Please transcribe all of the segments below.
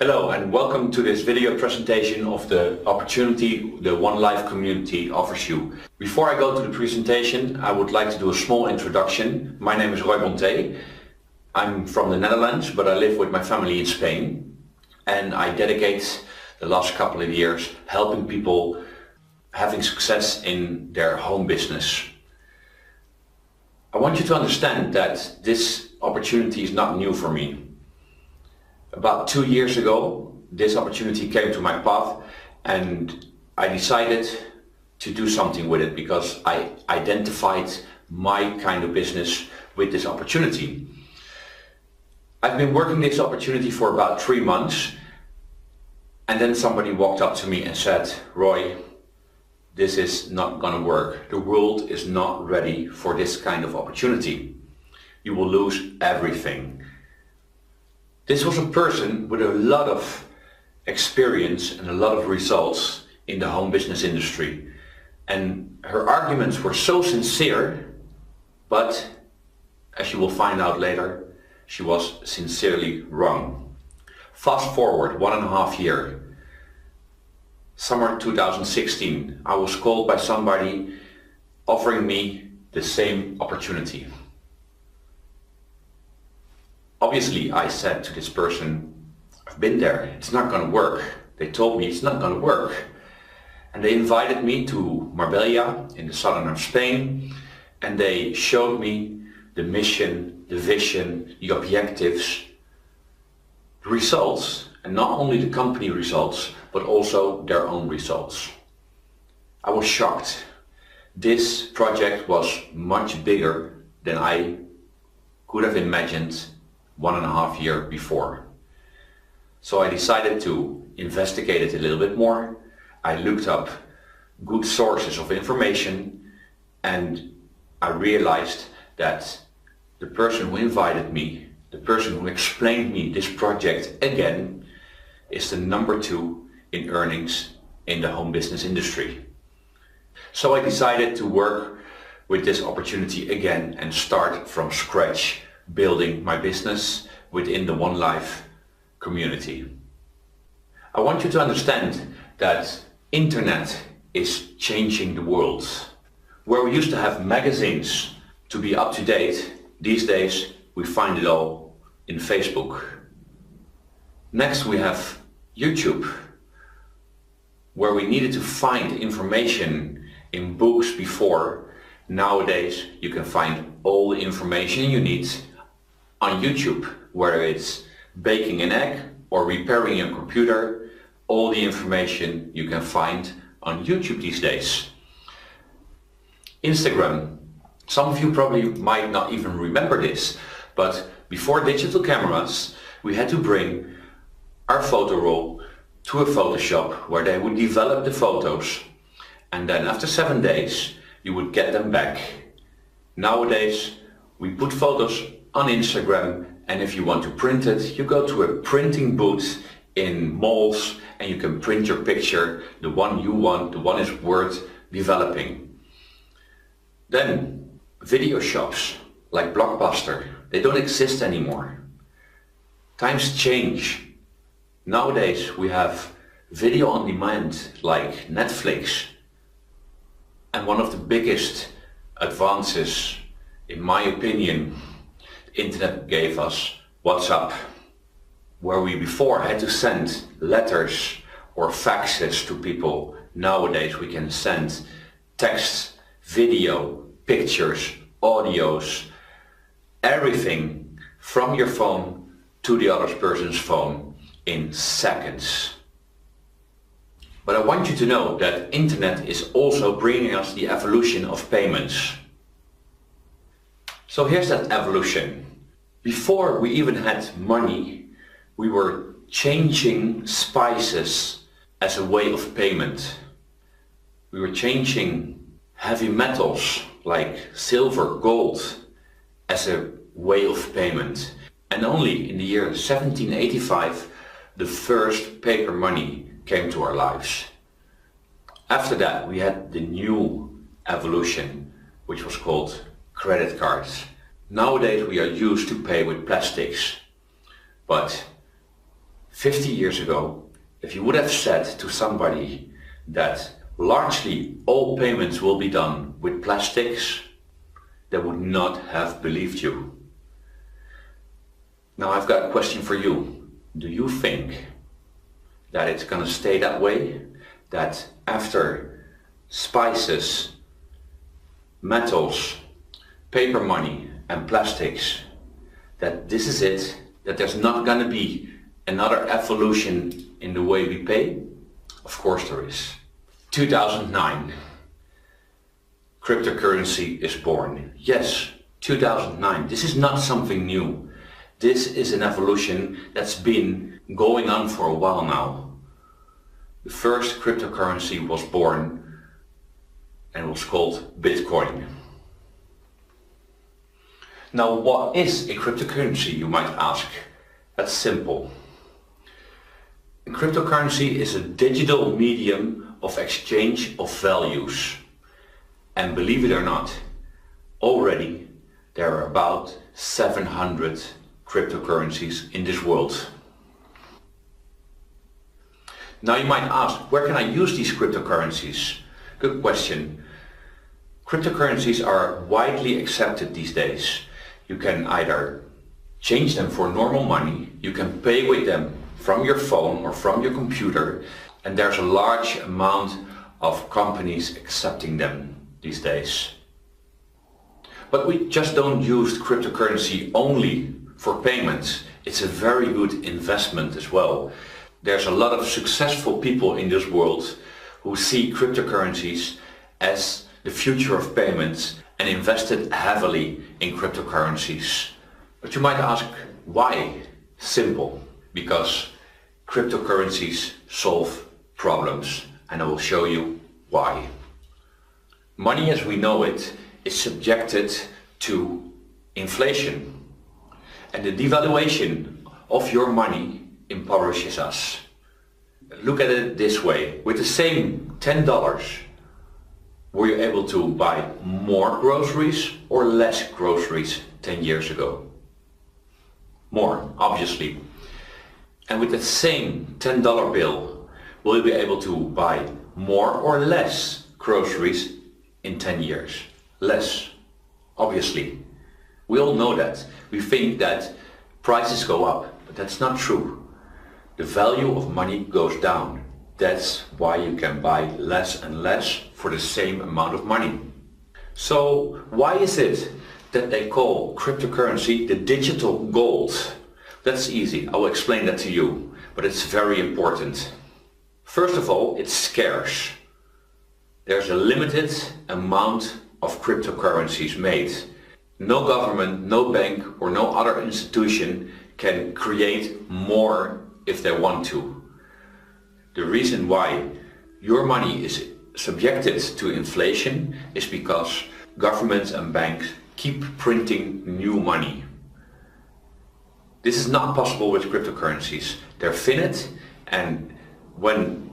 Hello and welcome to this video presentation of the opportunity the OneLife community offers you. Before I go to the presentation, I would like to do a small introduction. My name is Roy Bonté. I'm from the Netherlands, but I live with my family in Spain, and I dedicate the last couple of years helping people having success in their home business. I want you to understand that this opportunity is not new for me. About 2 years ago, this opportunity came to my path and I decided to do something with it because I identified my kind of business with this opportunity. I've been working this opportunity for about 3 months, and then somebody walked up to me and said, "Roy, this is not gonna work. The world is not ready for this kind of opportunity. You will lose everything." This was a person with a lot of experience and a lot of results in the home business industry. And her arguments were so sincere, but as you will find out later, she was sincerely wrong. Fast forward 1.5 years. Summer 2016, I was called by somebody offering me the same opportunity. Obviously, I said to this person, "I've been there, it's not going to work." They told me it's not going to work. And they invited me to Marbella in the southern of Spain, and they showed me the mission, the vision, the objectives, the results, and not only the company results, but also their own results. I was shocked. This project was much bigger than I could have imagined 1.5 years before. So I decided to investigate it a little bit more. I looked up good sources of information, and I realized that the person who invited me, the person who explained me this project again, is the number 2 in earnings in the home business industry. So I decided to work with this opportunity again and start from scratch, building my business within the OneLife community. I want you to understand that internet is changing the world. Where we used to have magazines to be up to date, these days we find it all in Facebook. Next we have YouTube, where we needed to find information in books before. Nowadays you can find all the information you need on YouTube, whether it's baking an egg or repairing your computer. All the information you can find on YouTube these days. Instagram. Some of you probably might not even remember this, but before digital cameras, we had to bring our photo roll to a Photoshop where they would develop the photos, and then after 7 days you would get them back. Nowadays we put photos on Instagram, and if you want to print it, you go to a printing booth in malls and you can print your picture, the one you want, the one is worth developing. Then video shops like Blockbuster, they don't exist anymore. Times change. Nowadays we have video on demand like Netflix, and one of the biggest advances, in my opinion, the internet gave us WhatsApp, where we before had to send letters or faxes to people. Nowadays we can send text, video, pictures, audios, everything from your phone to the other person's phone in seconds. But I want you to know that internet is also bringing us the evolution of payments. So here's that evolution. Before we even had money, we were changing spices as a way of payment. We were changing heavy metals like silver, gold as a way of payment. And only in the year 1785 the first paper money came to our lives. After that we had the new evolution, which was called credit cards. Nowadays we are used to pay with plastics, but 50 years ago, if you would have said to somebody that largely all payments will be done with plastics, they would not have believed you. Now I've got a question for you. Do you think that it's going to stay that way? That after spices, metals, paper money and plastics, that this is it? That there's not going to be another evolution in the way we pay? Of course there is. 2009, cryptocurrency is born. Yes, 2009. This is not something new. This is an evolution that's been going on for a while now. The first cryptocurrency was born and was called Bitcoin. Now, what is a cryptocurrency, you might ask? That's simple. A cryptocurrency is a digital medium of exchange of values. And believe it or not, already there are about 700 cryptocurrencies in this world. Now you might ask, where can I use these cryptocurrencies? Good question. Cryptocurrencies are widely accepted these days. You can either change them for normal money, you can pay with them from your phone or from your computer, and there's a large amount of companies accepting them these days. But we just don't use cryptocurrency only for payments. It's a very good investment as well. There's a lot of successful people in this world who see cryptocurrencies as the future of payments and invested heavily in cryptocurrencies. But you might ask, why? Simple. Because cryptocurrencies solve problems, and I will show you why. Money as we know it is subjected to inflation, and the devaluation of your money impoverishes us. Look at it this way. With the same $10, were you able to buy more groceries or less groceries 10 years ago? More, obviously. And with the same $10 bill, will you be able to buy more or less groceries in 10 years? Less, obviously. We all know that. We think that prices go up, but that's not true. The value of money goes down. That's why you can buy less and less for the same amount of money. So why is it that they call cryptocurrency the digital gold? That's easy. I will explain that to you, but it's very important. First of all, it's scarce. There's a limited amount of cryptocurrencies made. No government, no bank or no other institution can create more if they want to. The reason why your money is subjected to inflation is because governments and banks keep printing new money. This is not possible with cryptocurrencies. They're finite, and when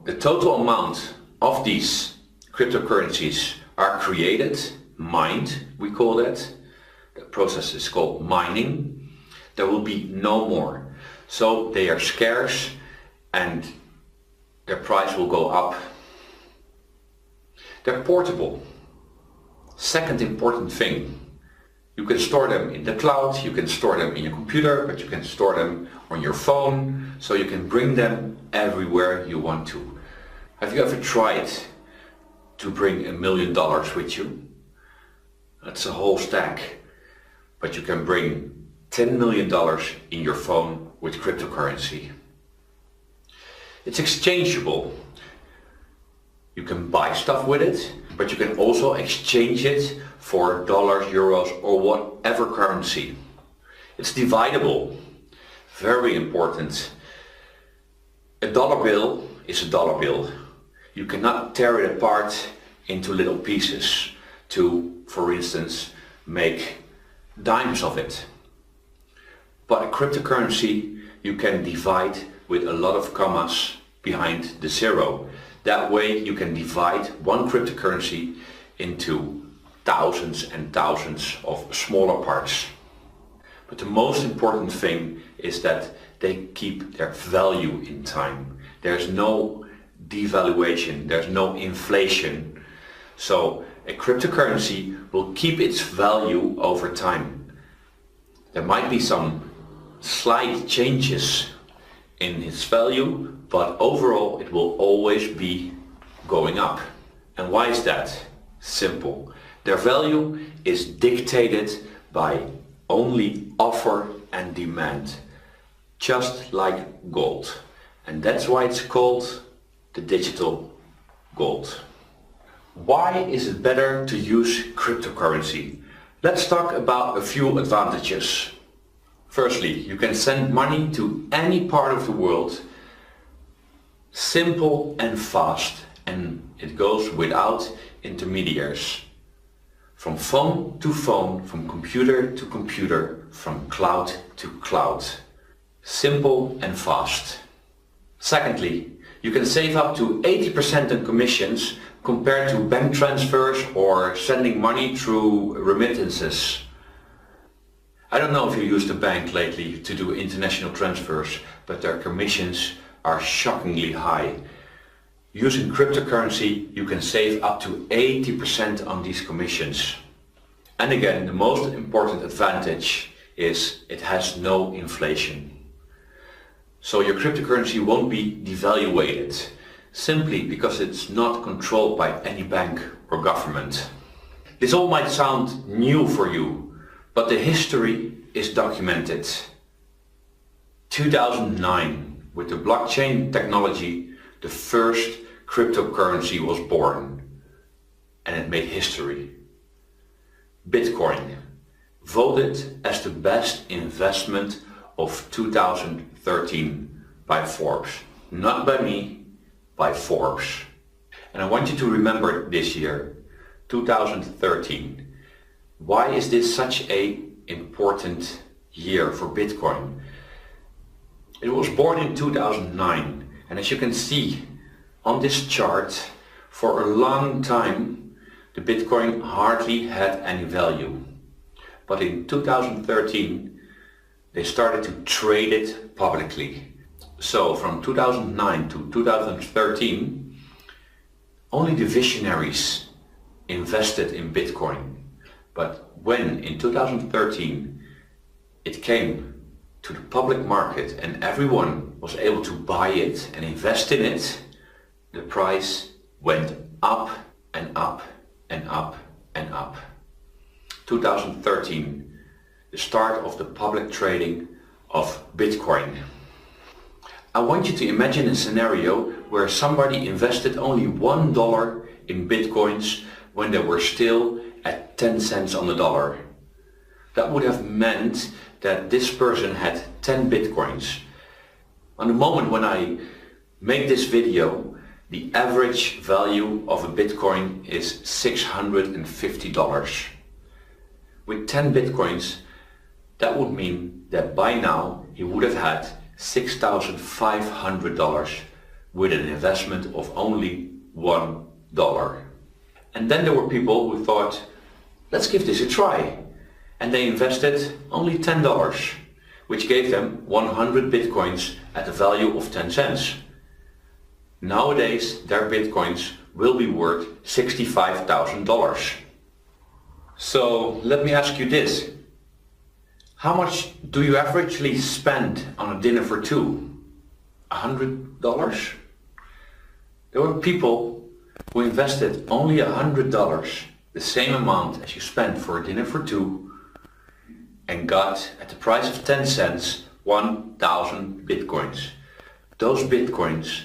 the total amount of these cryptocurrencies are created, mined, we call that, the process is called mining, there will be no more. So they are scarce and their price will go up. They're portable. Second important thing, you can store them in the cloud, you can store them in your computer, but you can store them on your phone, so you can bring them everywhere you want to. Have you ever tried to bring $1 million with you? That's a whole stack. But you can bring $10 million in your phone with cryptocurrency. It's exchangeable. You can buy stuff with it, but you can also exchange it for dollars, euros, or whatever currency. It's dividable. Very important. A dollar bill is a dollar bill. You cannot tear it apart into little pieces to, for instance, make dimes of it. But a cryptocurrency you can divide with a lot of commas behind the zero. That way you can divide one cryptocurrency into thousands and thousands of smaller parts. But the most important thing is that they keep their value in time. There's no devaluation, there's no inflation. So a cryptocurrency will keep its value over time. There might be some slight changes in its value, but overall it will always be going up. And why is that? Simple. Their value is dictated by only offer and demand, just like gold. And that's why it's called the digital gold. Why is it better to use cryptocurrency? Let's talk about a few advantages. Firstly, you can send money to any part of the world, simple and fast, and it goes without intermediaries. From phone to phone, from computer to computer, from cloud to cloud. Simple and fast. Secondly, you can save up to 80% in commissions compared to bank transfers or sending money through remittances. I don't know if you used a bank lately to do international transfers, but their commissions are shockingly high. Using cryptocurrency, you can save up to 80% on these commissions. And again, the most important advantage is it has no inflation. So your cryptocurrency won't be devaluated, simply because it's not controlled by any bank or government. This all might sound new for you, but the history is documented. 2009, with the blockchain technology, the first cryptocurrency was born, and it made history. Bitcoin, voted as the best investment of 2013 by Forbes. Not by me, by Forbes. And I want you to remember this year, 2013. Why is this such an important year for Bitcoin? It was born in 2009, and as you can see on this chart, for a long time the Bitcoin hardly had any value. But in 2013 they started to trade it publicly. So from 2009 to 2013 only the visionaries invested in Bitcoin. But when in 2013 it came to the public market and everyone was able to buy it and invest in it, the price went up and up and up and up. 2013, the start of the public trading of Bitcoin. I want you to imagine a scenario where somebody invested only $1 in Bitcoins when they were still at 10 cents on the dollar. That would have meant that this person had 10 Bitcoins. On the moment when I make this video, the average value of a Bitcoin is $650. With 10 Bitcoins, that would mean that by now he would have had $6,500 with an investment of only $1. And then there were people who thought, let's give this a try. And they invested only $10, which gave them 100 Bitcoins at a value of 10 cents. Nowadays, their Bitcoins will be worth $65,000. So let me ask you this. How much do you averagely spend on a dinner for two? $100? There were people who invested only $100, the same amount as you spent for a dinner for two, and got, at the price of 10 cents, 1,000 Bitcoins. Those Bitcoins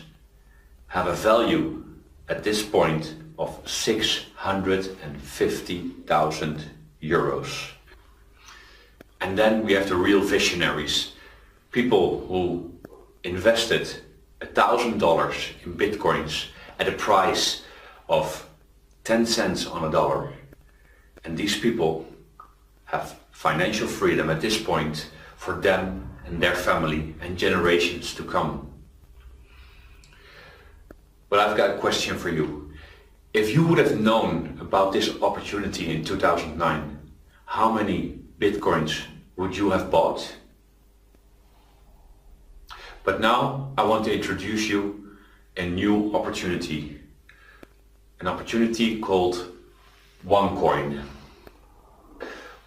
have a value at this point of 650,000 euros. And then we have the real visionaries, people who invested $1,000 in Bitcoins at a price of 10 cents on a dollar. And these people have financial freedom at this point for them and their family and generations to come. But I've got a question for you. If you would have known about this opportunity in 2009, how many Bitcoins would you have bought? But now I want to introduce you a new opportunity. An opportunity called OneCoin.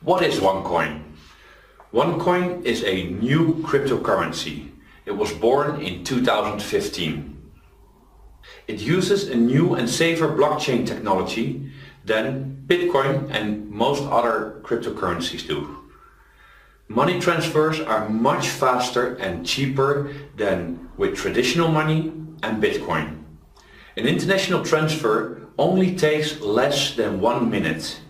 What is OneCoin? OneCoin is a new cryptocurrency. It was born in 2015. It uses a new and safer blockchain technology than Bitcoin and most other cryptocurrencies do. Money transfers are much faster and cheaper than with traditional money and Bitcoin. An international transfer only takes less than 1 minute.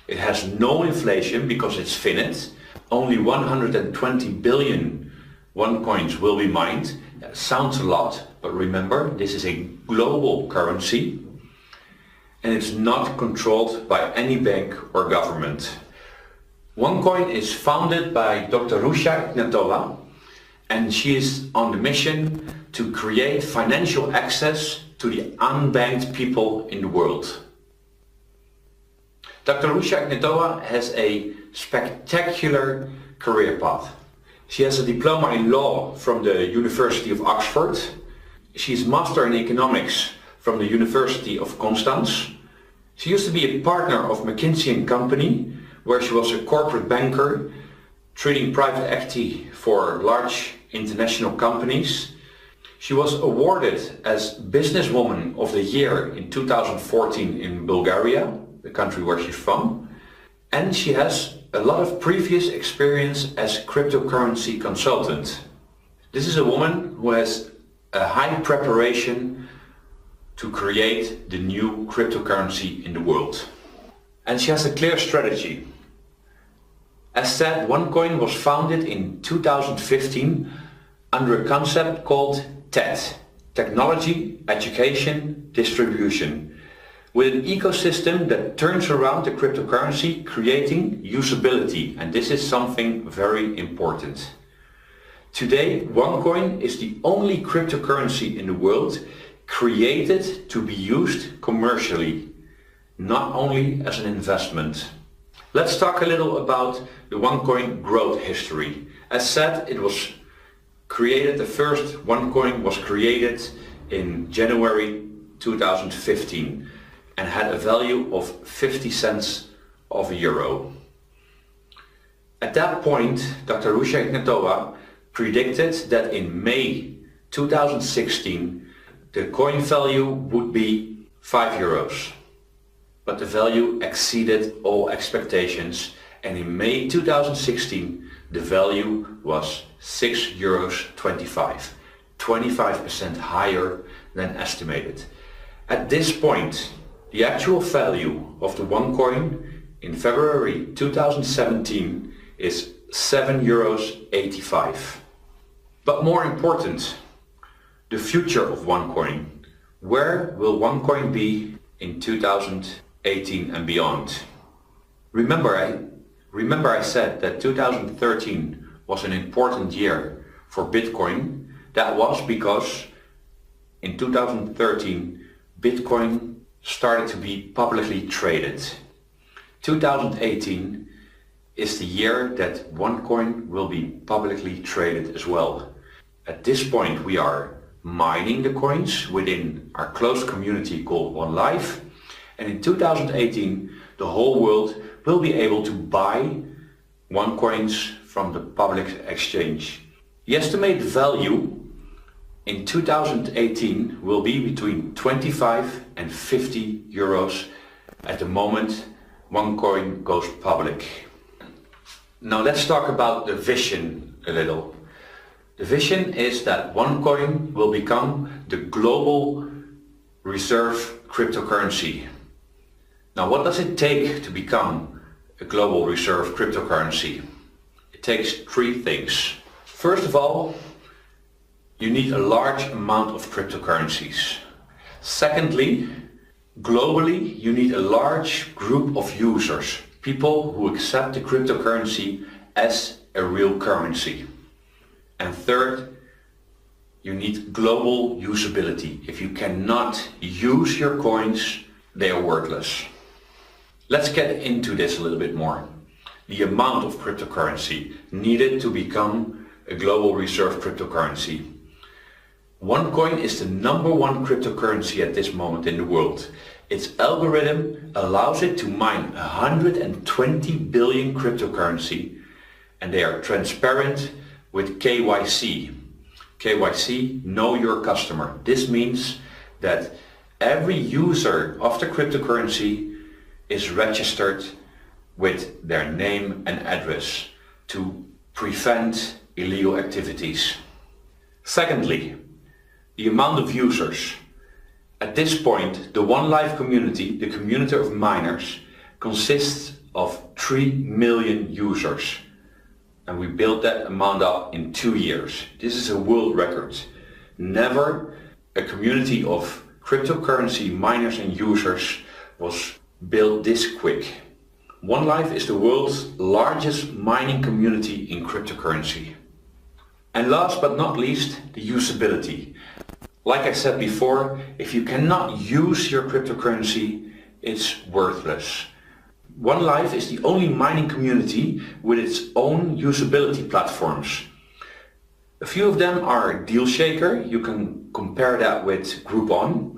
It has no inflation because it's finite. Only 120 billion OneCoins will be mined. That sounds a lot, but remember, this is a global currency and it's not controlled by any bank or government. OneCoin is founded by Dr. Russia Ignatova, and she is on the mission to create financial access to the unbanked people in the world. Dr. Russia Ignatova has a spectacular career path. She has a diploma in law from the University of Oxford. She is master in economics from the University of Constance. She used to be a partner of McKinsey & Company, where she was a corporate banker trading private equity for large international companies. She was awarded as Businesswoman of the Year in 2014 in Bulgaria, the country where she's from. And she has a lot of previous experience as cryptocurrency consultant. This is a woman who has a high preparation to create the new cryptocurrency in the world. And she has a clear strategy. As said, OneCoin was founded in 2015 under a concept called TED, Technology, Education, Distribution, with an ecosystem that turns around the cryptocurrency, creating usability, and this is something very important. Today, OneCoin is the only cryptocurrency in the world created to be used commercially, not only as an investment. Let's talk a little about the OneCoin growth history. As said, it was created, the first OneCoin was created in January 2015 and had a value of 50 cents of a euro. At that point, Dr. Russia Ignatova predicted that in May 2016 the coin value would be 5 euros. But the value exceeded all expectations, and in May 2016 the value was 6 euros 25% higher than estimated. At this point, the actual value of the OneCoin in February 2017 is 7 euros 85. But more important, the future of OneCoin. Where will OneCoin be in 2018 and beyond? Remember I said that 2013 was an important year for Bitcoin. That was because in 2013 Bitcoin started to be publicly traded. 2018 is the year that OneCoin will be publicly traded as well. At this point we are mining the coins within our close community called OneLife, and in 2018 the whole world will be able to buy OneCoins from the public exchange. The estimated value in 2018 will be between 25 and 50 euros at the moment OneCoin goes public. Now let's talk about the vision a little. The vision is that OneCoin will become the global reserve cryptocurrency. Now what does it take to become a global reserve cryptocurrency? It takes three things. First of all, you need a large amount of cryptocurrencies. Secondly, globally you need a large group of users, people who accept the cryptocurrency as a real currency. And third, you need global usability. If you cannot use your coins, they are worthless. Let's get into this a little bit more. The amount of cryptocurrency needed to become a global reserve cryptocurrency. OneCoin is the #1 cryptocurrency at this moment in the world. Its algorithm allows it to mine 120 billion cryptocurrency, and they are transparent with KYC. KYC, know your customer. This means that every user of the cryptocurrency is registered with their name and address to prevent illegal activities. Secondly, the amount of users. At this point, the OneLife community, the community of miners, consists of 3 million users. And we built that amount up in 2 years. This is a world record. Never a community of cryptocurrency miners and users was built this quick. OneLife is the world's largest mining community in cryptocurrency. And last but not least, the usability. Like I said before, if you cannot use your cryptocurrency, it's worthless. OneLife is the only mining community with its own usability platforms. A few of them are DealShaker, you can compare that with Groupon.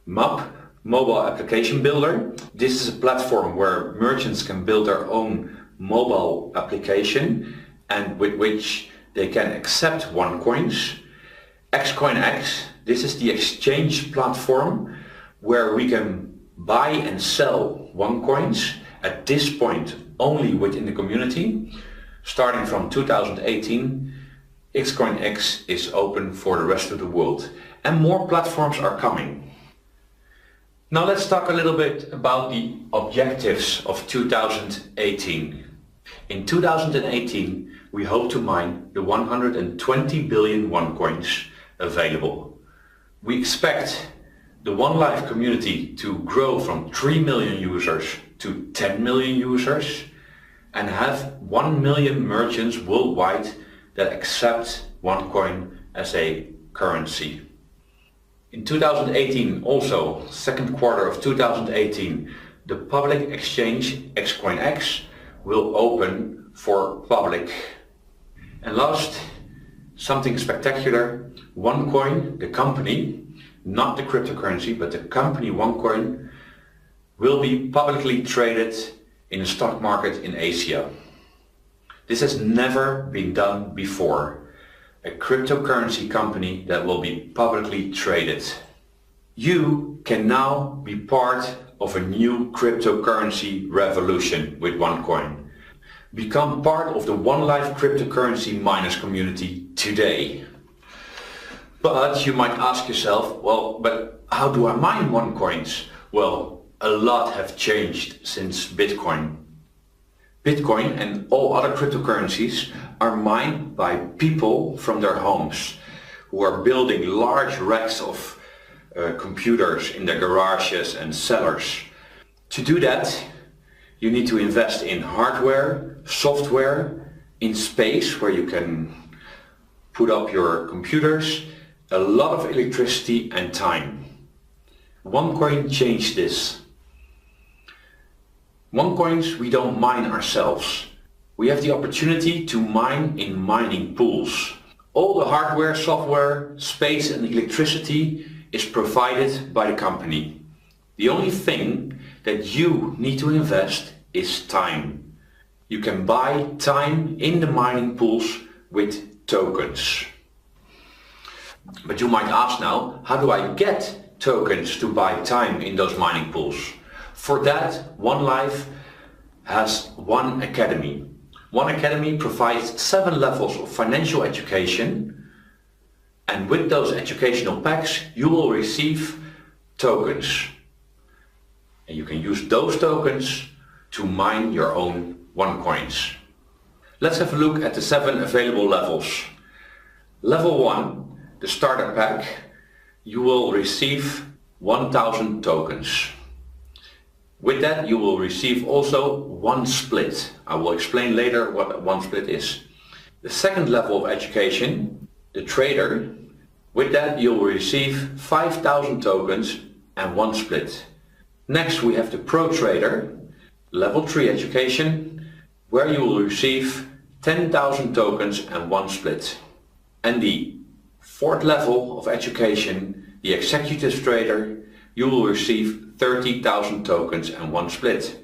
MAP, Mobile Application Builder. This is a platform where merchants can build their own mobile application and with which they can accept OneCoins. XCoinX, this is the exchange platform where we can buy and sell OneCoins, at this point only within the community. Starting from 2018, XCoinX is open for the rest of the world, and more platforms are coming. Now let's talk a little bit about the objectives of 2018. In 2018, we hope to mine the 120 billion OneCoins available. We expect the OneLife community to grow from 3 million users to 10 million users and have 1 million merchants worldwide that accept OneCoin as a currency. In 2018 also, second quarter of 2018, the public exchange XCoinX will open for public. And last, something spectacular, OneCoin, the company, not the cryptocurrency, but the company OneCoin, will be publicly traded in a stock market in Asia. This has never been done before. A cryptocurrency company that will be publicly traded. You can now be part of a new cryptocurrency revolution with OneCoin. Become part of the OneLife cryptocurrency miners community today. But you might ask yourself, well, but how do I mine OneCoins? Well, a lot have changed since Bitcoin. Bitcoin and all other cryptocurrencies are mined by people from their homes who are building large racks of computers in their garages and cellars. To do that, you need to invest in hardware, software, in space where you can put up your computers, a lot of electricity and time. OneCoin changed this. OneCoins we don't mine ourselves. We have the opportunity to mine in mining pools. All the hardware, software, space and electricity is provided by the company. The only thing that you need to invest is time. You can buy time in the mining pools with tokens. But you might ask now, how do I get tokens to buy time in those mining pools? For that, OneLife has One Academy. One Academy provides 7 levels of financial education, and with those educational packs you will receive tokens. And you can use those tokens to mine your own OneCoins. Let's have a look at the 7 available levels. Level 1, the starter pack, you will receive 1000 tokens. With that you will receive also 1 split. I will explain later what 1 split is. The second level of education, the trader, with that you will receive 5000 tokens and 1 split. Next we have the pro trader, level 3 education, where you will receive 10,000 tokens and 1 split. And the fourth level of education, the executive trader, you will receive 30,000 tokens and 1 split.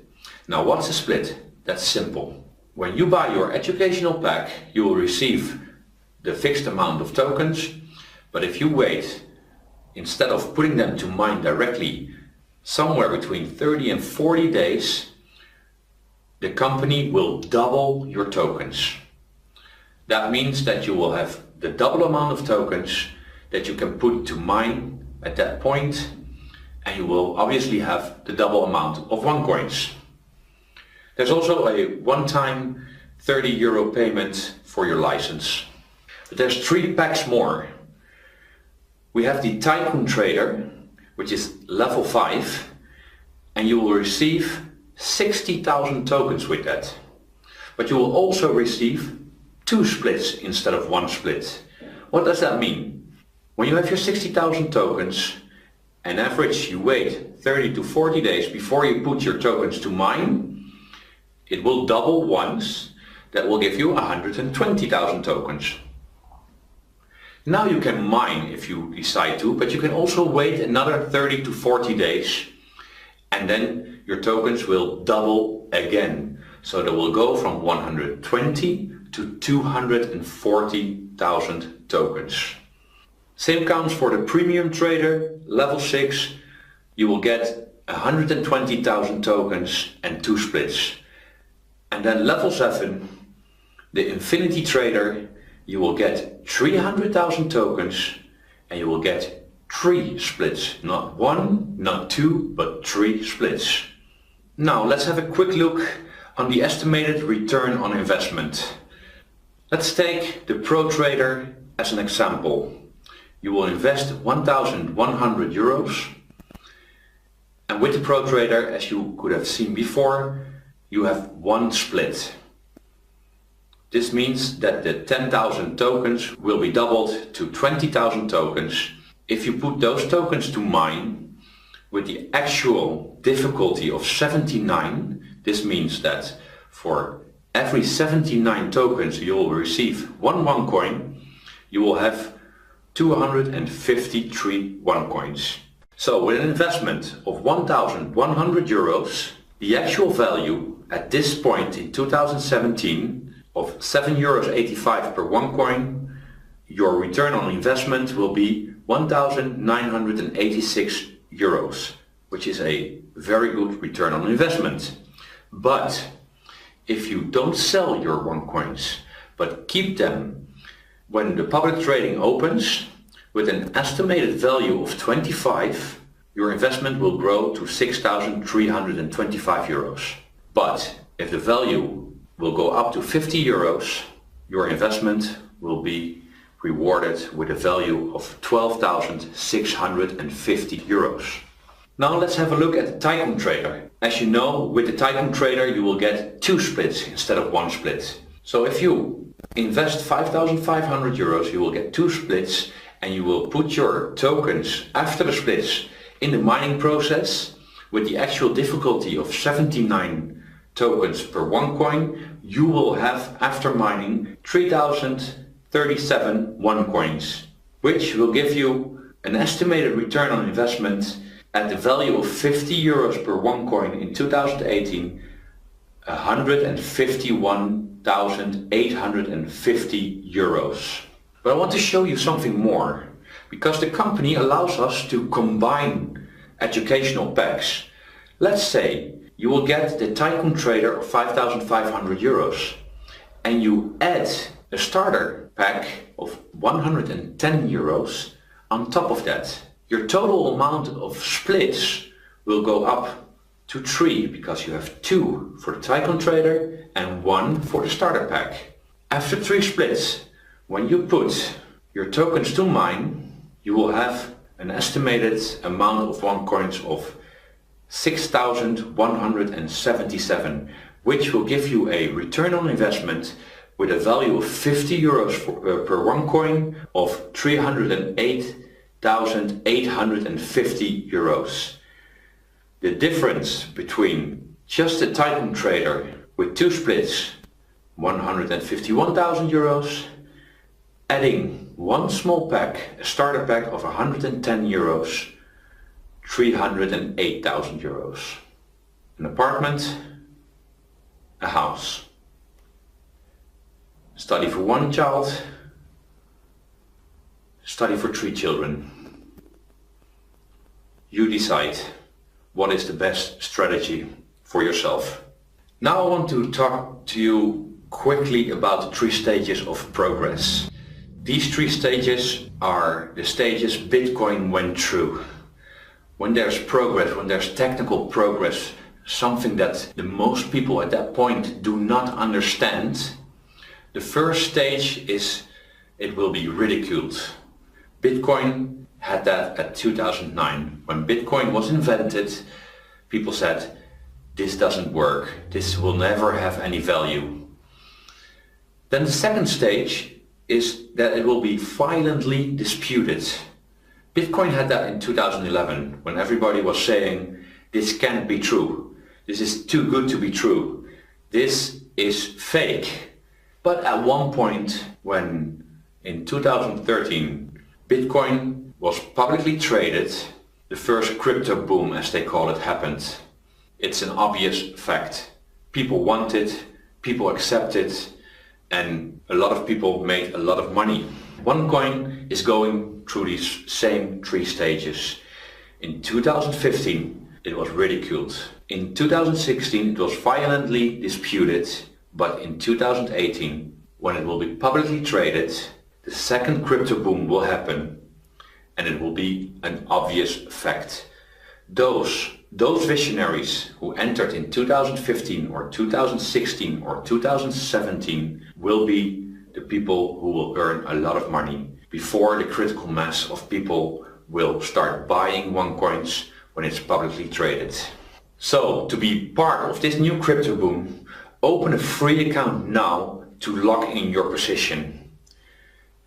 Now what's a split? That's simple. When you buy your educational pack, you will receive the fixed amount of tokens, but if you wait, instead of putting them to mine directly, somewhere between 30 and 40 days, the company will double your tokens. That means that you will have the double amount of tokens that you can put to mine at that point, and you will obviously have the double amount of OneCoins. There's also a one-time €30 payment for your license. But there's 3 packs more. We have the Tycoon Trader, which is level 5, and you will receive 60,000 tokens with that. But you will also receive 2 splits instead of 1 split. What does that mean? When you have your 60,000 tokens, on average you wait 30 to 40 days before you put your tokens to mine, it will double once. That will give you 120,000 tokens. Now you can mine if you decide to, but you can also wait another 30 to 40 days and then your tokens will double again. So they will go from 120 to 240,000 tokens. Same counts for the premium trader, level 6. You will get 120,000 tokens and 2 splits. And then level 7, the infinity trader, you will get 300,000 tokens and you will get 3 splits. Not 1, not 2, but 3 splits. Now let's have a quick look on the estimated return on investment. Let's take the Pro Trader as an example. You will invest €1,100, and with the Pro Trader, as you could have seen before, you have 1 split. This means that the 10,000 tokens will be doubled to 20,000 tokens. If you put those tokens to mine with the actual difficulty of 79, this means that for every 79 tokens you will receive 1 OneCoin, you will have 253 OneCoins. So with an investment of €1,100, the actual value at this point in 2017 of €7.85 per OneCoin, your return on investment will be €1,986, which is a very good return on investment. But if you don't sell your OneCoins, but keep them when the public trading opens with an estimated value of 25, your investment will grow to €6,325. But if the value will go up to €50, your investment will be rewarded with a value of €12,650. Now let's have a look at the Tycoon Trader. As you know, with the Tycoon Trader you will get 2 splits instead of 1 split. So if you invest €5,500, you will get 2 splits, and you will put your tokens after the splits in the mining process with the actual difficulty of 79 tokens per OneCoin. You will have, after mining, 3,037 OneCoins, which will give you an estimated return on investment at the value of €50 per OneCoin in 2018, €151,850. But I want to show you something more, because the company allows us to combine educational packs. Let's say you will get the Tycoon Trader of €5,500 and you add a starter pack of €110 on top of that. Your total amount of splits will go up to 3, because you have 2 for the Tycoon Trader and 1 for the starter pack. After 3 splits, when you put your tokens to mine, you will have an estimated amount of OneCoins of 6,177, which will give you a return on investment with a value of €50 per OneCoin of €308,850. The difference between just the Tycoon Trader with 2 splits 151,000 euros, adding one small pack, a starter pack of 110 euros, 308,000 euros. An apartment, a house. Study for one child, study for 3 children. You decide what is the best strategy for yourself. Now I want to talk to you quickly about the 3 stages of progress. These 3 stages are the stages Bitcoin went through. When there's progress, when there's technical progress, something that the most people at that point do not understand, the first stage is it will be ridiculed. Bitcoin had that at 2009. When Bitcoin was invented, people said, this doesn't work, this will never have any value. Then the second stage is that it will be violently disputed. Bitcoin had that in 2011, when everybody was saying, this can't be true, this is too good to be true, this is fake. But at one point, when in 2013 Bitcoin was publicly traded, the first crypto boom, as they call it, happened. It's an obvious fact. People want it, people accept it, and a lot of people made a lot of money. OneCoin is going through these same 3 stages. In 2015 it was ridiculed. In 2016 it was violently disputed, but in 2018, when it will be publicly traded, the second crypto boom will happen, and it will be an obvious fact. Those visionaries who entered in 2015 or 2016 or 2017 will be the people who will earn a lot of money before the critical mass of people will start buying OneCoins when it's publicly traded. So, to be part of this new crypto boom, open a free account now to lock in your position.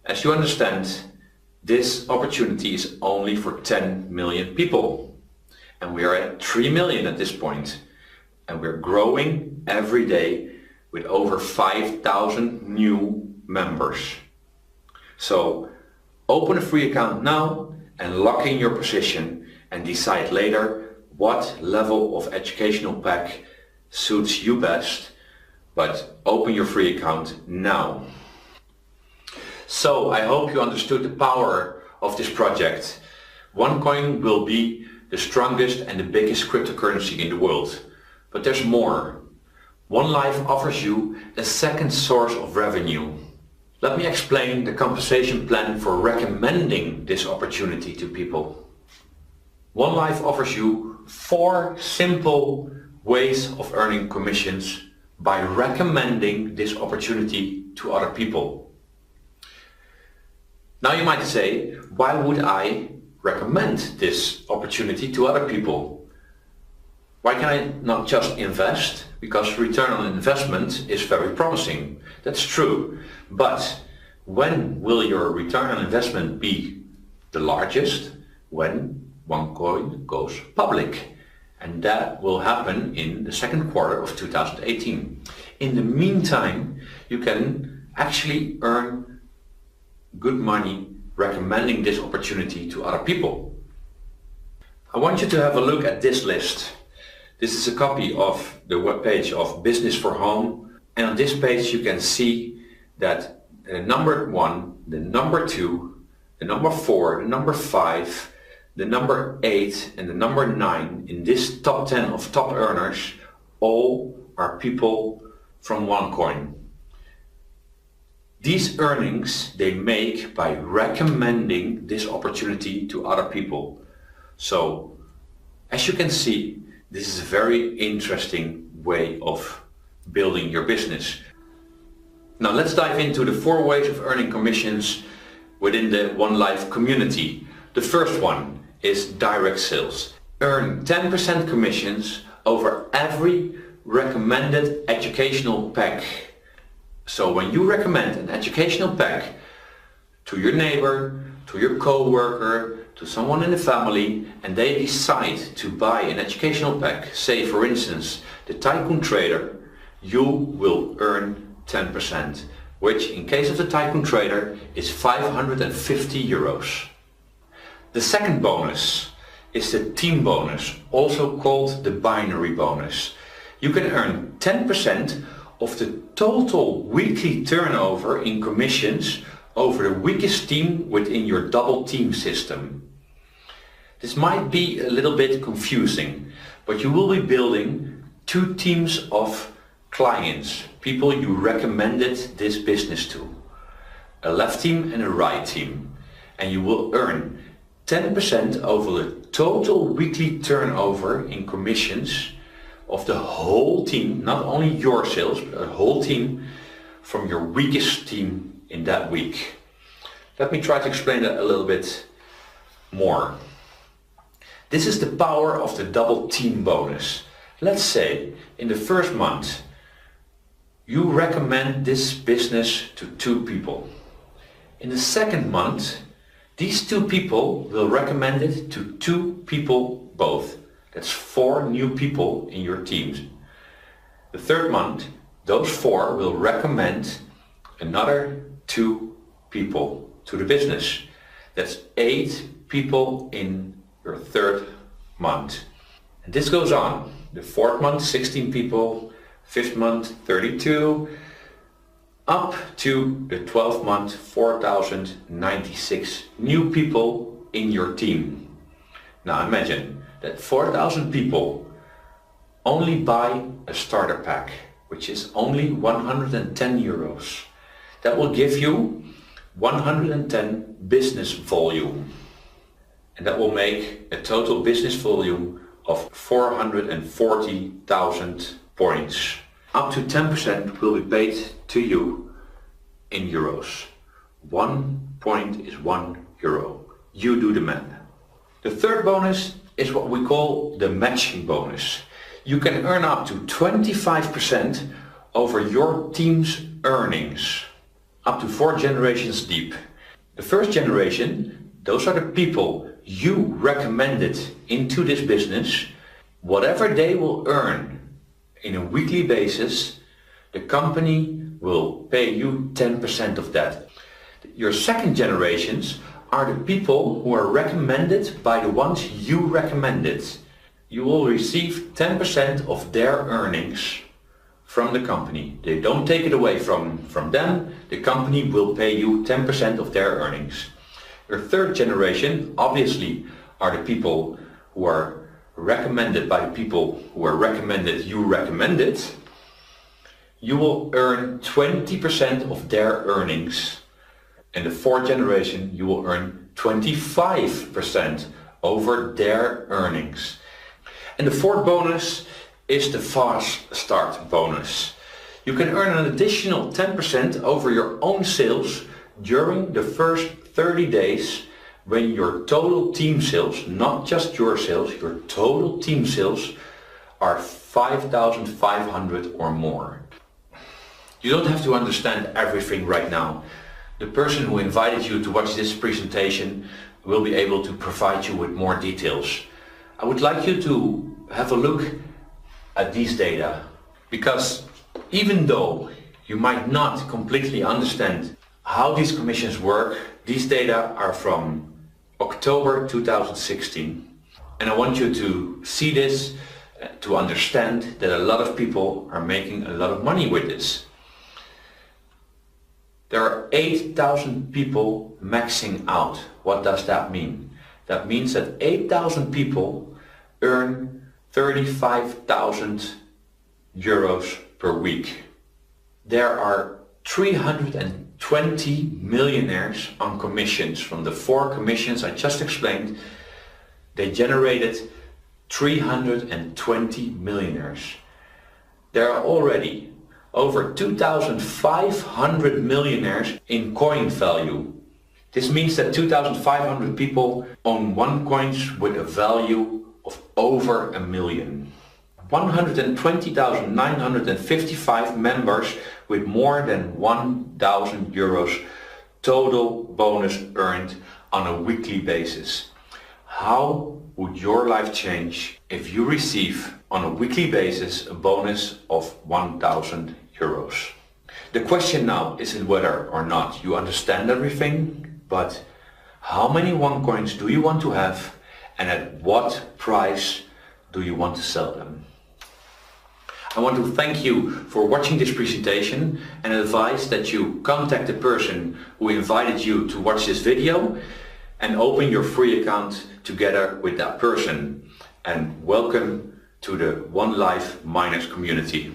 As you understand, this opportunity is only for 10 million people. And we are at 3 million at this point. And we're growing every day with over 5,000 new members. So open a free account now and lock in your position and decide later what level of educational pack suits you best. But open your free account now. So I hope you understood the power of this project. OneCoin will be the strongest and the biggest cryptocurrency in the world. But there's more. OneLife offers you a second source of revenue. Let me explain the compensation plan for recommending this opportunity to people. OneLife offers you 4 simple ways of earning commissions by recommending this opportunity to other people. Now you might say, why would I recommend this opportunity to other people? Why can I not just invest? Because return on investment is very promising. That's true. But when will your return on investment be the largest? When OneCoin goes public. And that will happen in the second quarter of 2018. In the meantime, you can actually earn good money recommending this opportunity to other people. I want you to have a look at this list. This is a copy of the webpage of Business for Home, and on this page you can see that the number 1, the number 2, the number 4, the number 5, the number 8 and the number 9 in this top 10 of top earners all are people from OneCoin. These earnings they make by recommending this opportunity to other people. So, as you can see, this is a very interesting way of building your business. Now let's dive into the 4 ways of earning commissions within the OneLife community. The first one is direct sales. Earn 10% commissions over every recommended educational pack. So when you recommend an educational pack to your neighbor, to your co-worker, to someone in the family, and they decide to buy an educational pack, say for instance the Tycoon Trader, you will earn 10%, which in case of the Tycoon Trader is 550 euros. The second bonus is the team bonus, also called the binary bonus. You can earn 10% of the total weekly turnover in commissions over the weakest team within your double team system. This might be a little bit confusing, but you will be building two teams of clients, people you recommended this business to, a left team and a right team, and you will earn 10% over the total weekly turnover in commissions of the whole team, not only your sales, but the whole team from your weakest team in that week. Let me try to explain that a little bit more. This is the power of the double team bonus. Let's say in the first month you recommend this business to two people. In the second month, these two people will recommend it to two people both. That's 4 new people in your teams. The third month, those 4 will recommend another 2 people to the business. That's 8 people in your third month. And this goes on. The fourth month, 16 people, fifth month, 32, up to the 12th month, 4,096 new people in your team. Now imagine that 4,000 people only buy a starter pack, which is only 110 euros. That will give you 110 business volume. And that will make a total business volume of 440,000 points. Up to 10% will be paid to you in euros. 1 point is 1 euro. You do the math. The third bonus is what we call the matching bonus. You can earn up to 25% over your team's earnings, up to 4 generations deep. The first generation, those are the people you recommended into this business. Whatever they will earn in a weekly basis, the company will pay you 10% of that. Your second generations are the people who are recommended by the ones you recommended. You will receive 10% of their earnings from the company. They don't take it away from them. The company will pay you 10% of their earnings. Your third generation obviously are the people who are recommended by the people who are recommended you recommended. You will earn 20% of their earnings. In the fourth generation you will earn 25% over their earnings. And the fourth bonus is the fast start bonus. You can earn an additional 10% over your own sales during the first 30 days when your total team sales, not just your sales, your total team sales are 5,500 or more. You don't have to understand everything right now. The person who invited you to watch this presentation will be able to provide you with more details. I would like you to have a look at these data, because even though you might not completely understand how these commissions work, these data are from October 2016. And I want you to see this, to understand that a lot of people are making a lot of money with this. There are 8,000 people maxing out. What does that mean? That means that 8,000 people earn 35,000 euros per week. There are 320 millionaires on commissions. From the 4 commissions I just explained, they generated 320 millionaires. There are already over 2,500 millionaires in coin value. This means that 2,500 people own OneCoins with a value of over $1 million. 120,955 members with more than 1,000 euros total bonus earned on a weekly basis. How would your life change if you receive on a weekly basis a bonus of 1,000 euros? The question now isn't whether or not you understand everything, but how many OneCoins do you want to have and at what price do you want to sell them? I want to thank you for watching this presentation and advise that you contact the person who invited you to watch this video and open your free account together with that person. And welcome to the OneLife Miners community.